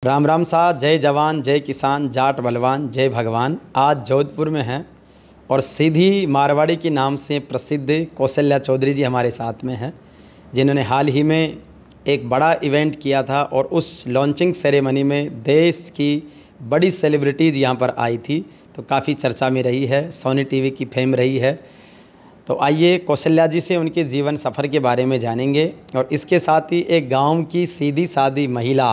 राम राम सा। जय जवान जय किसान जाट बलवान जय भगवान। आज जोधपुर में हैं और सीधी मारवाड़ी के नाम से प्रसिद्ध कौशल्या चौधरी जी हमारे साथ में हैं, जिन्होंने हाल ही में एक बड़ा इवेंट किया था और उस लॉन्चिंग सेरेमनी में देश की बड़ी सेलिब्रिटीज़ यहाँ पर आई थी, तो काफ़ी चर्चा में रही है, सोनी टीवी की फेम रही है। तो आइए कौशल्या जी से उनके जीवन सफ़र के बारे में जानेंगे और इसके साथ ही एक गांव की सीधी सादी महिला,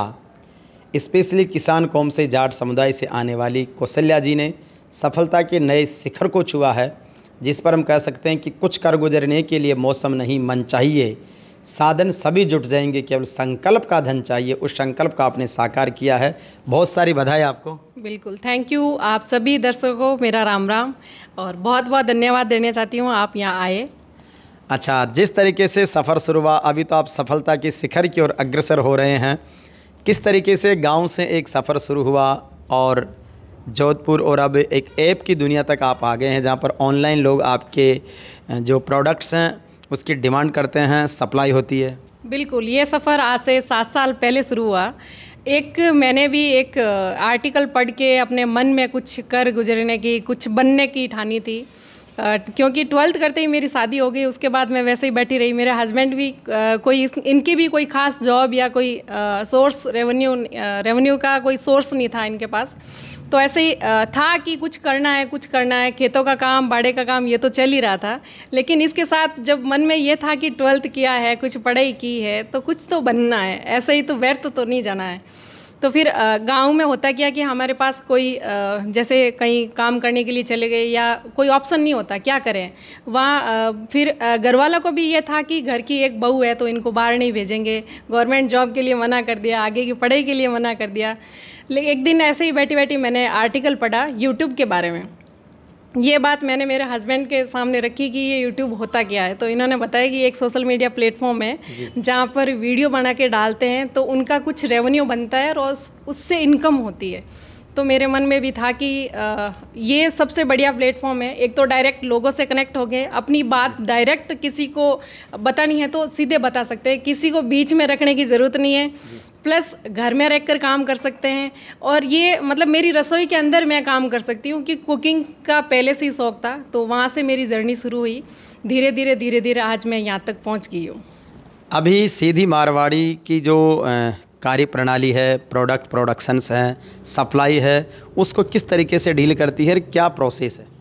स्पेशली किसान कौम से जाट समुदाय से आने वाली कौशल्या जी ने सफलता के नए शिखर को छुआ है, जिस पर हम कह सकते हैं कि कुछ कर गुजरने के लिए मौसम नहीं मन चाहिए, साधन सभी जुट जाएंगे, केवल संकल्प का धन चाहिए। उस संकल्प का आपने साकार किया है। बहुत सारी बधाई आपको। बिल्कुल, थैंक यू। आप सभी दर्शकों को मेरा राम राम और बहुत बहुत धन्यवाद देना चाहती हूँ, आप यहाँ आए। अच्छा, जिस तरीके से सफ़र शुरू हुआ, अभी तो आप सफलता के शिखर की ओर अग्रसर हो रहे हैं। किस तरीके से गांव से एक सफ़र शुरू हुआ और जोधपुर और अब एक ऐप की दुनिया तक आप आ गए हैं, जहां पर ऑनलाइन लोग आपके जो प्रोडक्ट्स हैं उसकी डिमांड करते हैं, सप्लाई होती है। बिल्कुल, ये सफ़र आज से 7 साल पहले शुरू हुआ। मैंने भी एक आर्टिकल पढ़ के अपने मन में कुछ कर गुजरने की, कुछ बनने की ठानी थी, क्योंकि 12th करते ही मेरी शादी हो गई। उसके बाद मैं वैसे ही बैठी रही। मेरे हस्बैंड भी इनकी भी कोई ख़ास जॉब या कोई सोर्स रेवेन्यू का कोई सोर्स नहीं था इनके पास। तो ऐसे ही था कि कुछ करना है, खेतों का काम, बाड़े का काम, ये तो चल ही रहा था। लेकिन इसके साथ जब मन में ये था कि 12th किया है, कुछ पढ़ाई की है, तो कुछ तो बनना है, ऐसे ही तो व्यर्थ तो नहीं जाना है। तो फिर गांव में होता क्या कि हमारे पास कोई जैसे कहीं काम करने के लिए चले गए या कोई ऑप्शन नहीं होता, क्या करें वहाँ। फिर घर वालों को भी ये था कि घर की एक बहू है तो इनको बाहर नहीं भेजेंगे, गवर्नमेंट जॉब के लिए मना कर दिया, आगे की पढ़ाई के लिए मना कर दिया। लेकिन एक दिन ऐसे ही बैठी बैठी मैंने आर्टिकल पढ़ा यूट्यूब के बारे में। ये बात मैंने मेरे हस्बैंड के सामने रखी कि ये यूट्यूब होता क्या है। तो इन्होंने बताया कि एक सोशल मीडिया प्लेटफॉर्म है जहाँ पर वीडियो बना के डालते हैं तो उनका कुछ रेवेन्यू बनता है और उससे इनकम होती है। तो मेरे मन में भी था कि ये सबसे बढ़िया प्लेटफॉर्म है। एक तो डायरेक्ट लोगों से कनेक्ट हो गए, अपनी बात डायरेक्ट किसी को बतानी है तो सीधे बता सकते हैं, किसी को बीच में रखने की ज़रूरत नहीं है। प्लस घर में रहकर काम कर सकते हैं और ये मतलब मेरी रसोई के अंदर मैं काम कर सकती हूँ कि कुकिंग का पहले से ही शौक़ था। तो वहाँ से मेरी जर्नी शुरू हुई। धीरे धीरे आज मैं यहाँ तक पहुँच गई हूँ। अभी सीधी मारवाड़ी की जो कार्य प्रणाली है, प्रोडक्शंस हैं, सप्लाई है, उसको किस तरीके से डील करती है, क्या प्रोसेस है?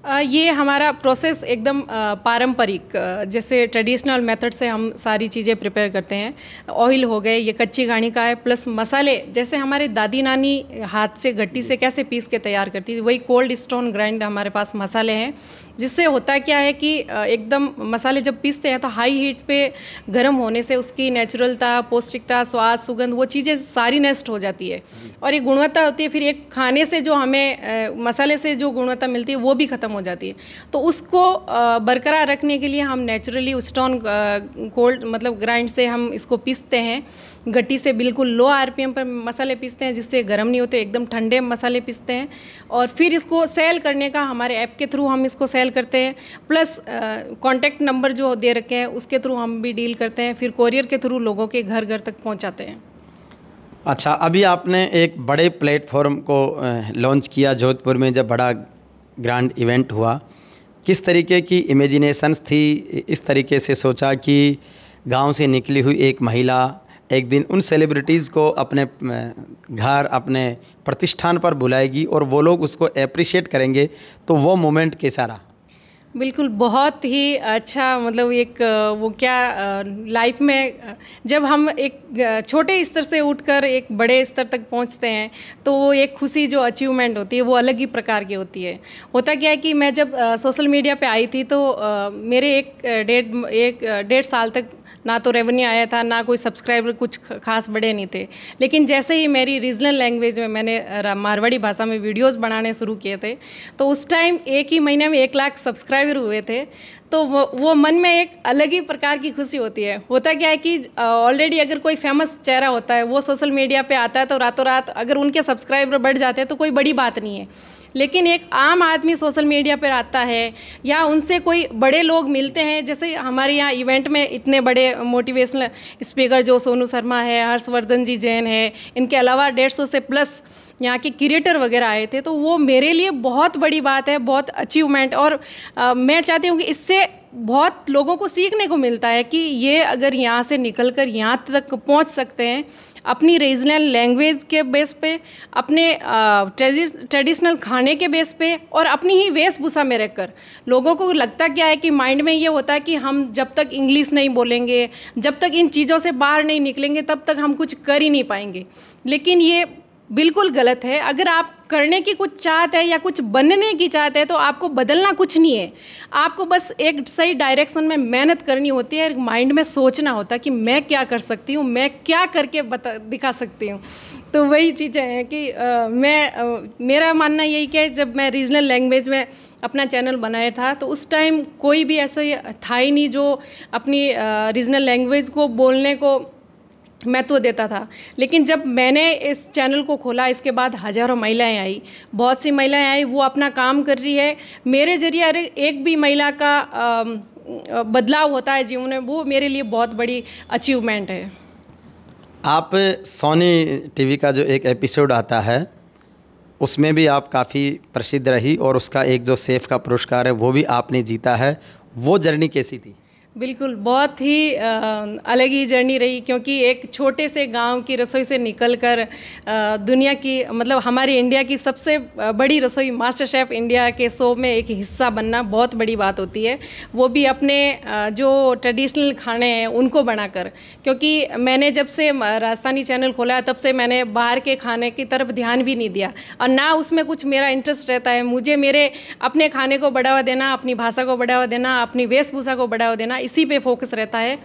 ये हमारा प्रोसेस एकदम पारंपरिक, जैसे ट्रेडिशनल मेथड से हम सारी चीज़ें प्रिपेयर करते हैं। ऑयल हो गए, ये कच्ची घानी का है, प्लस मसाले जैसे हमारे दादी नानी हाथ से गट्टी से कैसे पीस के तैयार करती थी, वही कोल्ड स्टोन ग्राइंड हमारे पास मसाले हैं। जिससे होता क्या है कि एकदम मसाले जब पीसते हैं तो हाई हीट पे गर्म होने से उसकी नेचुरलता, पौष्टिकता, स्वाद, सुगंध, वो चीज़ें सारी नष्ट हो जाती है और ये गुणवत्ता होती है। फिर एक खाने से जो हमें मसाले से जो गुणवत्ता मिलती है वो भी ख़त्म हो जाती है। तो उसको बरकरार रखने के लिए हम नेचुरली स्टोन कोल्ड मतलब ग्राइंड से हम इसको पीसते हैं। गट्टी से बिल्कुल लो आरपीएम पर मसाले पीसते हैं, जिससे गर्म नहीं होते, एकदम ठंडे मसाले पीसते हैं। और फिर इसको सेल करने का हमारे ऐप के थ्रू हम इसको सेल करते हैं। प्लस कॉन्टैक्ट नंबर जो दे रखे हैं उसके थ्रू हम भी डील करते हैं। फिर कोरियर के थ्रू लोगों के घर घर तक पहुंचाते हैं। अच्छा, अभी आपने एक बड़े प्लेटफॉर्म को लॉन्च किया जोधपुर में, जब बड़ा ग्रैंड इवेंट हुआ, किस तरीके की इमेजिनेशंस थी? इस तरीके से सोचा कि गांव से निकली हुई एक महिला एक दिन उन सेलिब्रिटीज़ को अपने घर, अपने प्रतिष्ठान पर बुलाएगी और वो लोग उसको एप्रिशिएट करेंगे, तो वो मोमेंट कैसा रहा? बिल्कुल, बहुत ही अच्छा। मतलब एक वो क्या लाइफ में जब हम एक छोटे स्तर से उठकर एक बड़े स्तर तक पहुंचते हैं तो वो एक खुशी जो अचीवमेंट होती है वो अलग ही प्रकार की होती है। होता क्या है कि मैं जब सोशल मीडिया पे आई थी तो मेरे एक डेढ़ साल तक ना तो रेवेन्यू आया था, ना कोई सब्सक्राइबर कुछ खास बड़े नहीं थे। लेकिन जैसे ही मेरी रीजनल लैंग्वेज में मैंने मारवाड़ी भाषा में वीडियोस बनाने शुरू किए थे तो उस टाइम एक ही महीने में 1 लाख सब्सक्राइबर हुए थे। तो वो मन में एक अलग ही प्रकार की खुशी होती है। होता क्या है कि ऑलरेडी अगर कोई फेमस चेहरा होता है वो सोशल मीडिया पे आता है तो रातों रात अगर उनके सब्सक्राइबर बढ़ जाते हैं तो कोई बड़ी बात नहीं है। लेकिन एक आम आदमी सोशल मीडिया पर आता है या उनसे कोई बड़े लोग मिलते हैं, जैसे हमारे यहाँ इवेंट में इतने बड़े मोटिवेशनल स्पीकर जो सोनू शर्मा है, हर्षवर्धन जी जैन है, इनके अलावा 150 से प्लस यहाँ के क्रिएटर वगैरह आए थे, तो वो मेरे लिए बहुत बड़ी बात है, बहुत अचीवमेंट। और मैं चाहती हूँ कि इससे बहुत लोगों को सीखने को मिलता है कि ये अगर यहाँ से निकल कर यहाँ तक पहुँच सकते हैं अपनी रीजनल लैंग्वेज के बेस पे, अपने ट्रेडिशनल खाने के बेस पे और अपनी ही वेशभूषा में रहकर। लोगों को लगता क्या है कि माइंड में ये होता है कि हम जब तक इंग्लिश नहीं बोलेंगे, जब तक इन चीज़ों से बाहर नहीं निकलेंगे, तब तक हम कुछ कर ही नहीं पाएंगे। लेकिन ये बिल्कुल गलत है। अगर आप करने की कुछ चाहत है या कुछ बनने की चाहत है तो आपको बदलना कुछ नहीं है, आपको बस एक सही डायरेक्शन में मेहनत करनी होती है, माइंड में सोचना होता है कि मैं क्या कर सकती हूँ, मैं क्या करके दिखा सकती हूँ। तो वही चीज़ें हैं कि मेरा मानना यही कि जब मैं रीजनल लैंग्वेज में अपना चैनल बनाया था तो उस टाइम कोई भी ऐसा था ही नहीं जो अपनी रीजनल लैंग्वेज को बोलने को महत्व देता था। लेकिन जब मैंने इस चैनल को खोला, इसके बाद हज़ारों महिलाएं आई, बहुत सी महिलाएं आई, वो अपना काम कर रही है। मेरे जरिए एक भी महिला का बदलाव होता है जीवन में, वो मेरे लिए बहुत बड़ी अचीवमेंट है। आप सोनी टीवी का जो एक एपिसोड आता है उसमें भी आप काफ़ी प्रसिद्ध रही और उसका एक जो सेफ का पुरस्कार है वो भी आपने जीता है। वो जर्नी कैसी थी? बिल्कुल, बहुत ही अलग ही जर्नी रही, क्योंकि एक छोटे से गांव की रसोई से निकलकर दुनिया की, मतलब हमारी इंडिया की सबसे बड़ी रसोई मास्टर शेफ़ इंडिया के शो में एक हिस्सा बनना बहुत बड़ी बात होती है, वो भी अपने जो ट्रेडिशनल खाने हैं उनको बनाकर। क्योंकि मैंने जब से राजस्थानी चैनल खोला तब से मैंने बाहर के खाने की तरफ ध्यान भी नहीं दिया और ना उसमें कुछ मेरा इंटरेस्ट रहता है। मुझे मेरे अपने खाने को बढ़ावा देना, अपनी भाषा को बढ़ावा देना, अपनी वेशभूषा को बढ़ावा देना, इसी पे फोकस रहता है।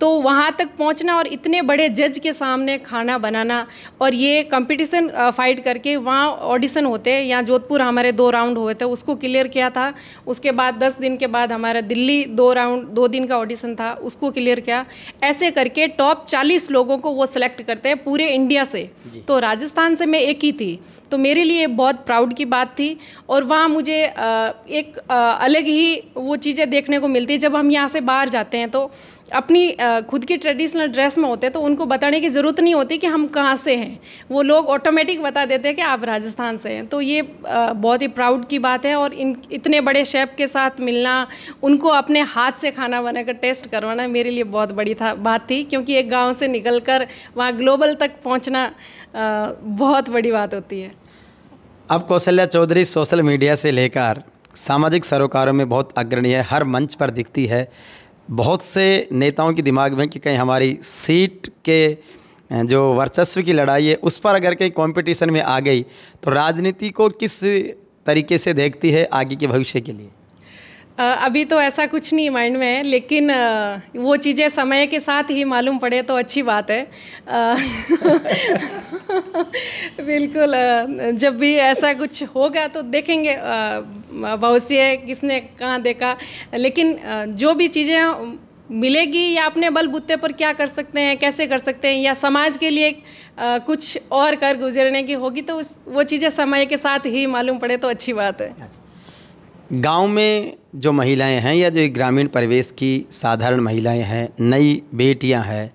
तो वहाँ तक पहुँचना और इतने बड़े जज के सामने खाना बनाना और ये कंपटीशन फाइट करके, वहाँ ऑडिशन होते हैं, यहाँ जोधपुर हमारे 2 राउंड हुए थे, उसको क्लियर किया था। उसके बाद 10 दिन के बाद हमारा दिल्ली 2 दिन का ऑडिशन था, उसको क्लियर किया। ऐसे करके टॉप 40 लोगों को वो सिलेक्ट करते हैं पूरे इंडिया से। तो राजस्थान से मैं एक ही थी, तो मेरे लिए बहुत प्राउड की बात थी। और वहाँ मुझे एक अलग ही वो चीज़ें देखने को मिलती है। जब हम यहाँ से बाहर जाते हैं तो अपनी खुद की ट्रेडिशनल ड्रेस में होते हैं तो उनको बताने की ज़रूरत नहीं होती कि हम कहाँ से हैं, वो लोग ऑटोमेटिक बता देते हैं कि आप राजस्थान से हैं। तो ये बहुत ही प्राउड की बात है। और इतने बड़े शेफ़ के साथ मिलना, उनको अपने हाथ से खाना बनाकर टेस्ट करवाना मेरे लिए बहुत बड़ी बात थी, क्योंकि एक गाँव से निकलकर वहाँ ग्लोबल तक पहुँचना बहुत बड़ी बात होती है। अब कौशल्या चौधरी सोशल मीडिया से लेकर सामाजिक सरोकारों में बहुत अग्रणी है, हर मंच पर दिखती है। बहुत से नेताओं के दिमाग में कि कहीं हमारी सीट के जो वर्चस्व की लड़ाई है उस पर अगर कहीं कंपटीशन में आ गई तो राजनीति को किस तरीके से देखती है आगे के भविष्य के लिए? अभी तो ऐसा कुछ नहीं माइंड में है, लेकिन वो चीज़ें समय के साथ ही मालूम पड़े तो अच्छी बात है। बिल्कुल, जब भी ऐसा कुछ होगा तो देखेंगे भविष्य किसने कहाँ देखा। लेकिन जो भी चीज़ें मिलेगी या अपने बलबूते पर क्या कर सकते हैं, कैसे कर सकते हैं, या समाज के लिए कुछ और कर गुजरने की होगी, तो वो चीज़ें समय के साथ ही मालूम पड़े तो अच्छी बात है। गांव में जो महिलाएं हैं या जो ग्रामीण परिवेश की साधारण महिलाएं हैं, नई बेटियां हैं,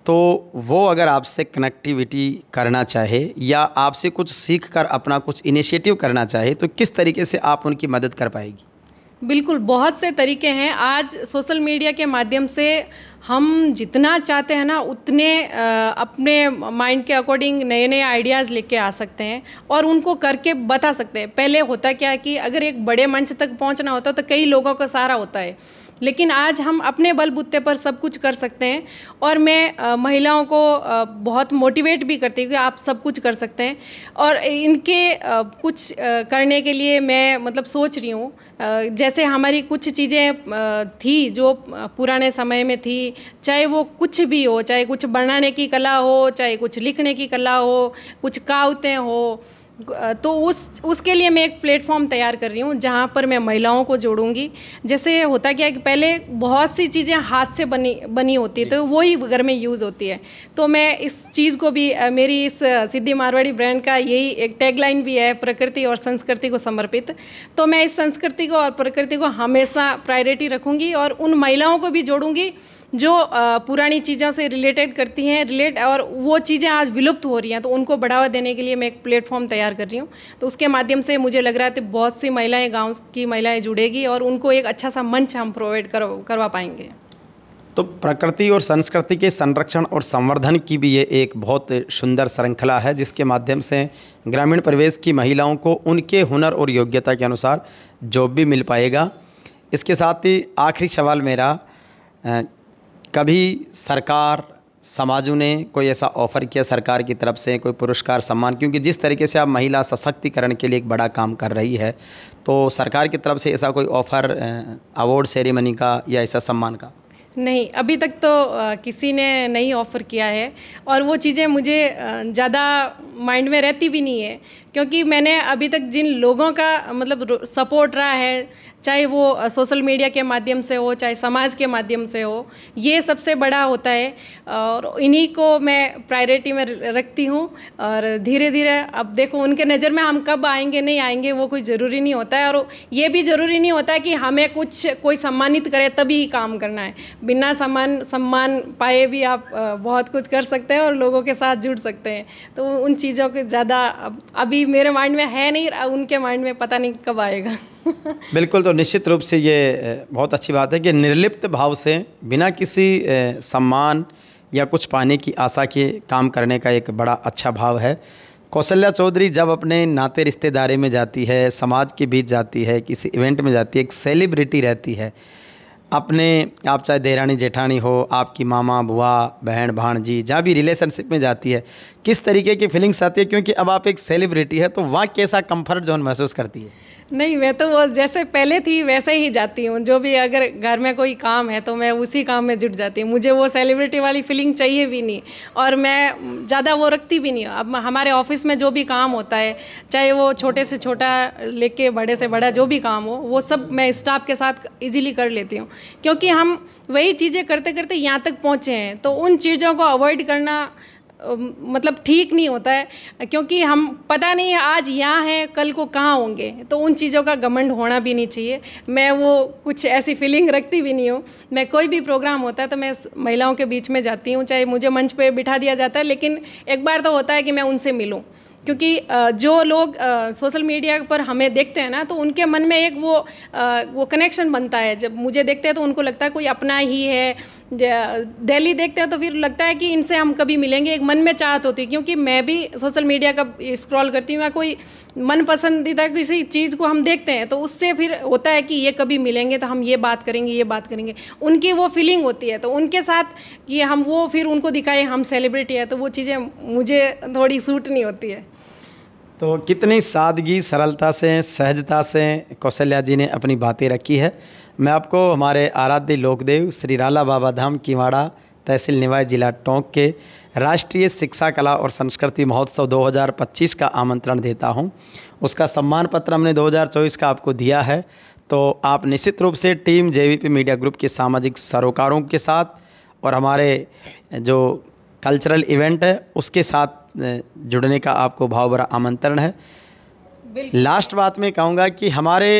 तो वो अगर आपसे कनेक्टिविटी करना चाहे या आपसे कुछ सीख कर अपना कुछ इनिशिएटिव करना चाहे तो किस तरीके से आप उनकी मदद कर पाएगी? बिल्कुल, बहुत से तरीके हैं। आज सोशल मीडिया के माध्यम से हम जितना चाहते हैं ना उतने अपने माइंड के अकॉर्डिंग नए नए आइडियाज़ लेके आ सकते हैं और उनको करके बता सकते हैं। पहले होता क्या है कि अगर एक बड़े मंच तक पहुंचना होता तो कई लोगों का सहारा होता है, लेकिन आज हम अपने बलबूते पर सब कुछ कर सकते हैं। और मैं महिलाओं को बहुत मोटिवेट भी करती हूँ कि आप सब कुछ कर सकते हैं। और इनके कुछ करने के लिए मैं मतलब सोच रही हूँ, जैसे हमारी कुछ चीज़ें थी जो पुराने समय में थी, चाहे वो कुछ भी हो, चाहे कुछ बनाने की कला हो, चाहे कुछ लिखने की कला हो, कुछ कहावतें हो, तो उसके लिए मैं एक प्लेटफॉर्म तैयार कर रही हूँ जहाँ पर मैं महिलाओं को जोड़ूंगी। जैसे होता क्या है कि पहले बहुत सी चीज़ें हाथ से बनी होती है, तो वही घर में यूज़ होती है। तो मैं इस चीज़ को भी, मेरी इस सिद्धि मारवाड़ी ब्रांड का यही एक टैगलाइन भी है, प्रकृति और संस्कृति को समर्पित। तो मैं इस संस्कृति को और प्रकृति को हमेशा प्रायोरिटी रखूँगी और उन महिलाओं को भी जोड़ूंगी जो पुरानी चीज़ों से रिलेटेड करती हैं, और वो चीज़ें आज विलुप्त हो रही हैं, तो उनको बढ़ावा देने के लिए मैं एक प्लेटफॉर्म तैयार कर रही हूँ। तो उसके माध्यम से मुझे लग रहा है कि बहुत सी महिलाएं, गांव की महिलाएं जुड़ेगी और उनको एक अच्छा सा मंच हम प्रोवाइड करवा पाएंगे। तो प्रकृति और संस्कृति के संरक्षण और संवर्धन की भी ये एक बहुत सुंदर श्रृंखला है, जिसके माध्यम से ग्रामीण परिवेश की महिलाओं को उनके हुनर और योग्यता के अनुसार जॉब भी मिल पाएगा। इसके साथ ही आखिरी सवाल मेरा, कभी सरकार, समाजों ने कोई ऐसा ऑफ़र किया सरकार की तरफ से, कोई पुरस्कार, सम्मान? क्योंकि जिस तरीके से आप महिला सशक्तिकरण के लिए एक बड़ा काम कर रही है, तो सरकार की तरफ से ऐसा कोई ऑफ़र, अवार्ड सेरेमनी का या ऐसा सम्मान का? नहीं, अभी तक तो किसी ने नहीं ऑफ़र किया है, और वो चीज़ें मुझे ज़्यादा माइंड में रहती भी नहीं है, क्योंकि मैंने अभी तक जिन लोगों का मतलब सपोर्ट रहा है, चाहे वो सोशल मीडिया के माध्यम से हो, चाहे समाज के माध्यम से हो, ये सबसे बड़ा होता है और इन्हीं को मैं प्रायोरिटी में रखती हूँ। और धीरे धीरे अब देखो उनके नज़र में हम कब आएंगे नहीं आएंगे वो कोई ज़रूरी नहीं होता है, और ये भी ज़रूरी नहीं होता है कि हमें कोई सम्मानित करे तभी ही काम करना है। बिना सम्मान पाए भी आप बहुत कुछ कर सकते हैं और लोगों के साथ जुड़ सकते हैं। तो उन चीज़ों के ज़्यादा अभी मेरे माइंड में है नहीं, उनके माइंड में पता नहीं कब आएगा। बिल्कुल, तो निश्चित रूप से ये बहुत अच्छी बात है कि निर्लिप्त भाव से बिना किसी सम्मान या कुछ पाने की आशा के काम करने का एक बड़ा अच्छा भाव है। कौशल्या चौधरी जब अपने नाते रिश्तेदारी में जाती है, समाज के बीच जाती है, किसी इवेंट में जाती है, एक सेलिब्रिटी रहती है, अपने आप चाहे देरानी जेठानी हो, आपकी मामा, बुआ, बहन, भांजी, जहाँ भी रिलेशनशिप में जाती है, किस तरीके की फीलिंग्स आती है? क्योंकि अब आप एक सेलिब्रिटी है, तो वहाँ कैसा कंफर्ट जोन महसूस करती है? नहीं, मैं तो वो जैसे पहले थी वैसे ही जाती हूँ। जो भी अगर घर में कोई काम है तो मैं उसी काम में जुट जाती हूँ। मुझे वो सेलिब्रिटी वाली फीलिंग चाहिए भी नहीं, और मैं ज़्यादा वो रखती भी नहीं। अब हमारे ऑफिस में जो भी काम होता है, चाहे वो छोटे से छोटा लेके बड़े से बड़ा जो भी काम हो, वो सब मैं स्टाफ के साथ इजीली कर लेती हूँ, क्योंकि हम वही चीज़ें करते करते यहाँ तक पहुँचे हैं। तो उन चीज़ों को अवॉइड करना मतलब ठीक नहीं होता है, क्योंकि हम पता नहीं आज यहाँ हैं कल को कहाँ होंगे, तो उन चीज़ों का घमंड होना भी नहीं चाहिए। मैं वो कुछ ऐसी फीलिंग रखती भी नहीं हूँ। मैं कोई भी प्रोग्राम होता है तो मैं महिलाओं के बीच में जाती हूँ, चाहे मुझे मंच पे बिठा दिया जाता है, लेकिन एक बार तो होता है कि मैं उनसे मिलूँ, क्योंकि जो लोग सोशल मीडिया पर हमें देखते हैं ना, तो उनके मन में एक वो कनेक्शन बनता है। जब मुझे देखते हैं तो उनको लगता है कोई अपना ही है। दिल्ली देखते हैं तो फिर लगता है कि इनसे हम कभी मिलेंगे, एक मन में चाहत होती है। क्योंकि मैं भी सोशल मीडिया का स्क्रॉल करती हूँ, या कोई मन पसंदीदा किसी चीज़ को हम देखते हैं तो उससे फिर होता है कि ये कभी मिलेंगे तो हम ये बात करेंगे। उनकी वो फीलिंग होती है, तो उनके साथ कि हम वो फिर उनको दिखाएं हम सेलिब्रिटी है, तो वो चीज़ें मुझे थोड़ी सूट नहीं होती है। तो कितनी सादगी, सरलता से, सहजता से कौशल्या जी ने अपनी बातें रखी है। मैं आपको हमारे आराध्य लोकदेव श्री राला बाबा धाम किवाड़ा, तहसील निवाई, जिला टोंक के राष्ट्रीय शिक्षा कला और संस्कृति महोत्सव 2025 का आमंत्रण देता हूं। उसका सम्मान पत्र हमने 2024 का आपको दिया है। तो आप निश्चित रूप से टीम जेवीपी मीडिया ग्रुप के सामाजिक सरोकारों के साथ और हमारे जो कल्चरल इवेंट है उसके साथ जुड़ने का आपको भाव भरा आमंत्रण है। लास्ट बात में कहूँगा कि हमारे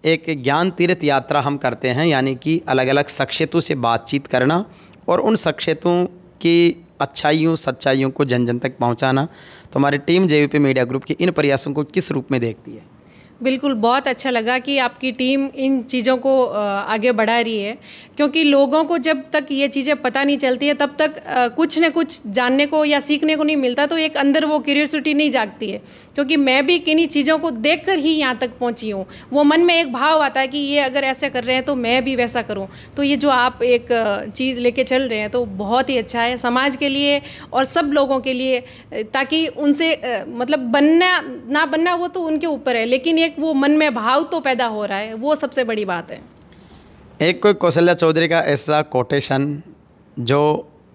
एक ज्ञान तीर्थ यात्रा हम करते हैं, यानी कि अलग अलग शख्सियतों से बातचीत करना और उन शख्सियतों की अच्छाइयों, सच्चाइयों को जन जन तक पहुंचाना। तो हमारी टीम जेवीपी मीडिया ग्रुप के इन प्रयासों को किस रूप में देखती है? बिल्कुल, बहुत अच्छा लगा कि आपकी टीम इन चीज़ों को आगे बढ़ा रही है, क्योंकि लोगों को जब तक ये चीज़ें पता नहीं चलती है तब तक कुछ न कुछ जानने को या सीखने को नहीं मिलता, तो एक अंदर वो क्यूरियोसिटी नहीं जागती है। क्योंकि मैं भी किन्हीं चीज़ों को देखकर ही यहाँ तक पहुँची हूँ। वो मन में एक भाव आता है कि ये अगर ऐसे कर रहे हैं तो मैं भी वैसा करूँ। तो ये जो आप एक चीज़ लेके चल रहे हैं तो बहुत ही अच्छा है समाज के लिए और सब लोगों के लिए, ताकि उनसे मतलब बनना ना बनना वो तो उनके ऊपर है, लेकिन एक वो मन में भाव तो पैदा हो रहा है, वो सबसे बड़ी बात है। एक कोई कौशल्या चौधरी का ऐसा कोटेशन जो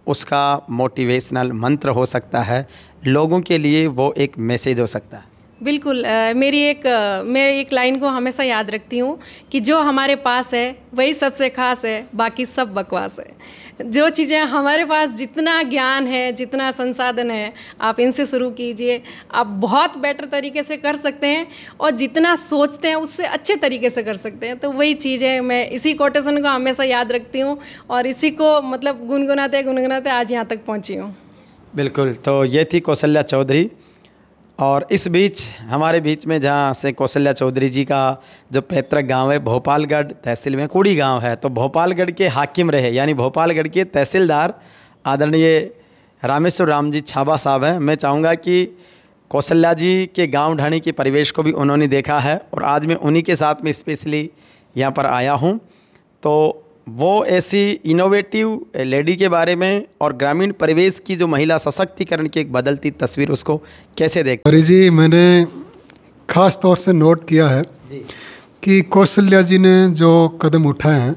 उसका मोटिवेशनल मंत्र हो सकता है, लोगों के लिए वो एक मैसेज हो सकता है? बिल्कुल। मैं एक लाइन को हमेशा याद रखती हूँ कि जो हमारे पास है वही सबसे खास है, बाकी सब बकवास है। जो चीज़ें हमारे पास, जितना ज्ञान है, जितना संसाधन है, आप इनसे शुरू कीजिए। आप बहुत बेटर तरीके से कर सकते हैं और जितना सोचते हैं उससे अच्छे तरीके से कर सकते हैं। तो वही चीज़ है, मैं इसी कोटेशन को हमेशा याद रखती हूँ और इसी को मतलब गुनगुनाते गुनगुनाते आज यहाँ तक पहुँची हूँ। बिल्कुल। तो ये थी कौशल्या चौधरी। और इस बीच हमारे बीच में जहाँ से कौशल्या चौधरी जी का जो पैतृक गांव है भोपालगढ़ तहसील में कुड़ी गांव है, तो भोपालगढ़ के हाकिम रहे यानी भोपालगढ़ के तहसीलदार आदरणीय रामेश्वर राम जी छाबा साहब हैं। मैं चाहूँगा कि कौशल्या जी के गांव ढाणी के परिवेश को भी उन्होंने देखा है और आज मैं उन्हीं के साथ में स्पेशली यहाँ पर आया हूँ। तो वो ऐसी इनोवेटिव लेडी के बारे में और ग्रामीण परिवेश की जो महिला सशक्तिकरण की एक बदलती तस्वीर, उसको कैसे देखते? अरे जी, मैंने ख़ास तौर से नोट किया है कि कौशल्या जी ने जो कदम उठाए हैं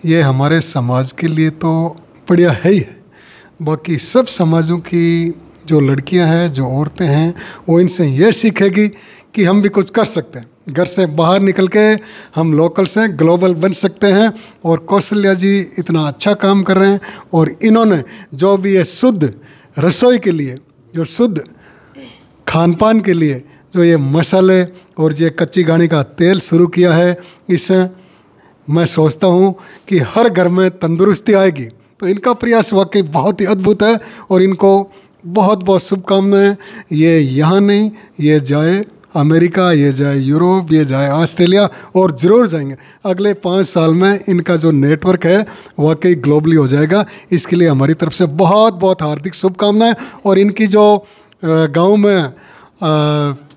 ये हमारे समाज के लिए तो बढ़िया है ही है। बाकी सब समाजों की जो लड़कियां हैं, जो औरतें हैं, वो इनसे ये सीखेगी कि हम भी कुछ कर सकते हैं। घर से बाहर निकल के हम लोकल से ग्लोबल बन सकते हैं। और कौशल्या जी इतना अच्छा काम कर रहे हैं और इन्होंने जो भी ये शुद्ध रसोई के लिए, जो शुद्ध खान पान के लिए जो ये मसाले और ये कच्ची घानी का तेल शुरू किया है, इससे मैं सोचता हूँ कि हर घर में तंदुरुस्ती आएगी। तो इनका प्रयास वाकई बहुत ही अद्भुत है और इनको बहुत बहुत शुभकामनाएं। ये यहाँ नहीं, ये जाए अमेरिका, ये जाए यूरोप, ये जाए ऑस्ट्रेलिया और ज़रूर जाएंगे। अगले 5 साल में इनका जो नेटवर्क है वाकई ग्लोबली हो जाएगा। इसके लिए हमारी तरफ से बहुत बहुत हार्दिक शुभकामनाएं। और इनकी जो गांव में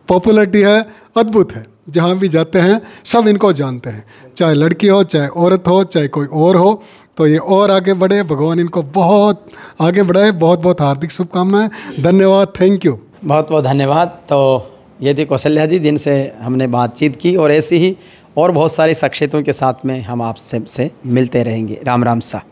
पॉपुलैरिटी है अद्भुत है। जहाँ भी जाते हैं सब इनको जानते हैं, चाहे लड़की हो, चाहे औरत हो, चाहे कोई और हो। तो ये और आगे बढ़े, भगवान इनको बहुत आगे बढ़ाए। बहुत बहुत हार्दिक शुभकामनाएं। धन्यवाद, थैंक यू, बहुत बहुत धन्यवाद। तो ये थी कौशल्या जी जिनसे हमने बातचीत की और ऐसी ही और बहुत सारी शख्सियतों के साथ में हम आपसे मिलते रहेंगे। राम राम सा।